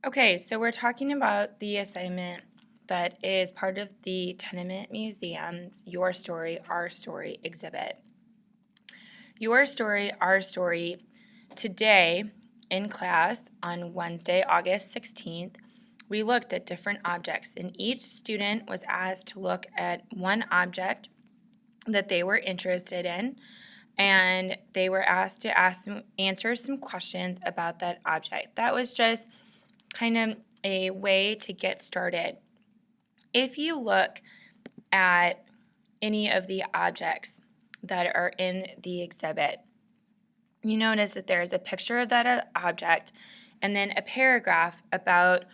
Okay, so we're talking about the assignment that is part of the Tenement Museum's Your Story, Our Story exhibit. Your Story, Our Story, today in class on Wednesday, August 16th, we looked at different objects, and each student was asked to look at one object that they were interested in, and they were asked to answer some questions about that object. That was just kind of a way to get started. If you look at any of the objects that are in the exhibit, you notice that there is a picture of that object and then a paragraph about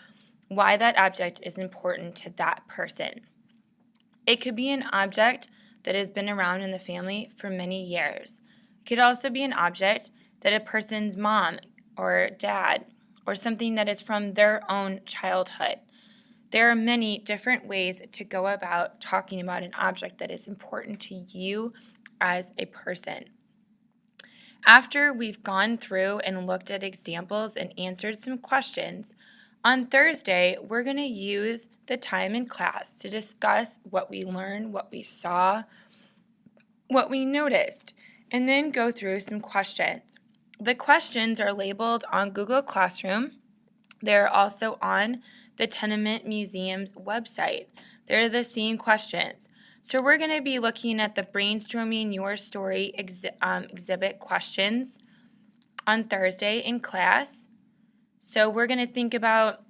why that object is important to that person. It could be an object that has been around in the family for many years. It could also be an object that a person's mom or dad or something that is from their own childhood. There are many different ways to go about talking about an object that is important to you as a person. After we've gone through and looked at examples and answered some questions, on Thursday, we're going to use the time in class to discuss what we learned, what we saw, what we noticed, and then go through some questions. The questions are labeled on Google Classroom. They're also on the Tenement Museum's website. They're the same questions. So we're going to be looking at the Brainstorming Your Story exhibit questions on Thursday in class. So we're going to think about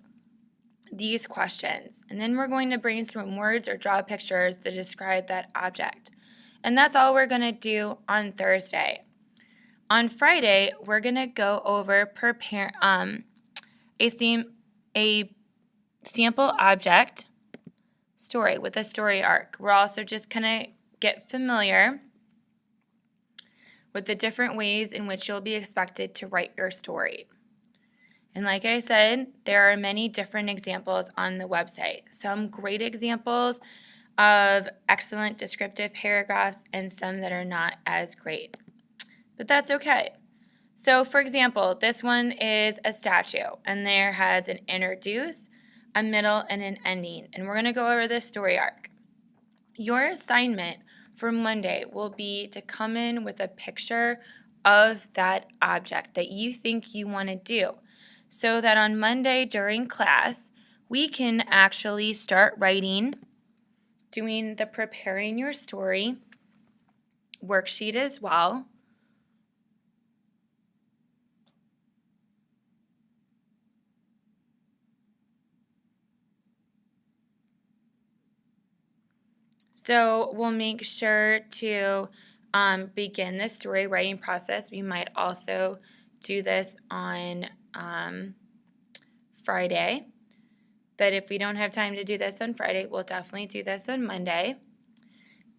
these questions, and then we're going to brainstorm words or draw pictures that describe that object. And that's all we're going to do on Thursday. On Friday, we're going to go over a sample object story with a story arc. We're also just going to get familiar with the different ways in which you'll be expected to write your story. And like I said, there are many different examples on the website. Some great examples of excellent descriptive paragraphs and some that are not as great. But that's okay. So for example, this one is a statue, and there has an introduce, a middle, and an ending. And we're going to go over this story arc. Your assignment for Monday will be to come in with a picture of that object that you think you want to do, so that on Monday during class, we can actually start writing, doing the preparing your story worksheet as well. So we'll make sure to begin the story writing process. We might also do this on Friday. But if we don't have time to do this on Friday, we'll definitely do this on Monday.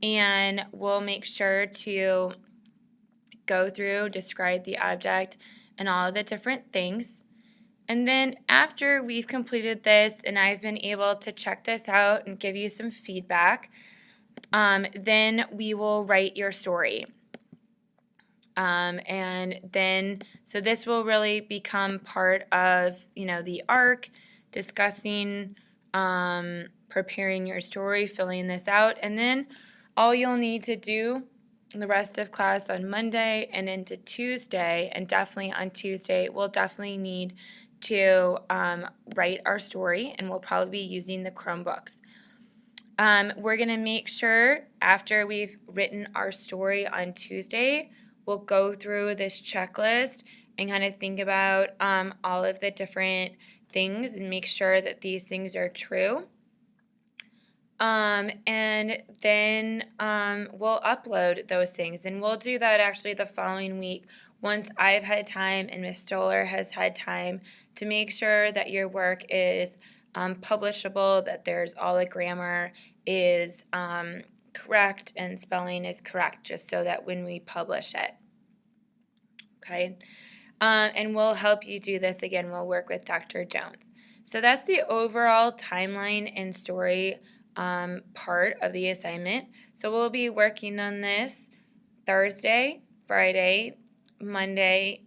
And we'll make sure to go through, describe the object, and all of the different things. And then after we've completed this and I've been able to check this out and give you some feedback, then we will write your story. And then, so this will really become part of, the arc, discussing, preparing your story, filling this out, and then all you'll need to do the rest of class on Monday and into Tuesday, and definitely on Tuesday, we'll definitely need to write our story, and we'll probably be using the Chromebooks. We're going to make sure after we've written our story on Tuesday, we'll go through this checklist and kind of think about all of the different things and make sure that these things are true. And then we'll upload those things, and we'll do that actually the following week once I've had time and Ms. Stoller has had time to make sure that your work is publishable, that there's all the grammar is correct and spelling is correct, just so that when we publish it. Okay, and we'll help you do this again. We'll work with Dr. Jones. So that's the overall timeline and story part of the assignment. So we'll be working on this Thursday, Friday, Monday,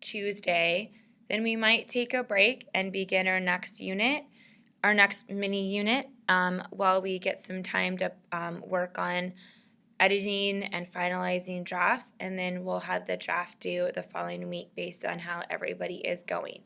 Tuesday. Then we might take a break and begin our next unit, our next mini unit, while we get some time to work on editing and finalizing drafts, and then we'll have the draft due the following week based on how everybody is going.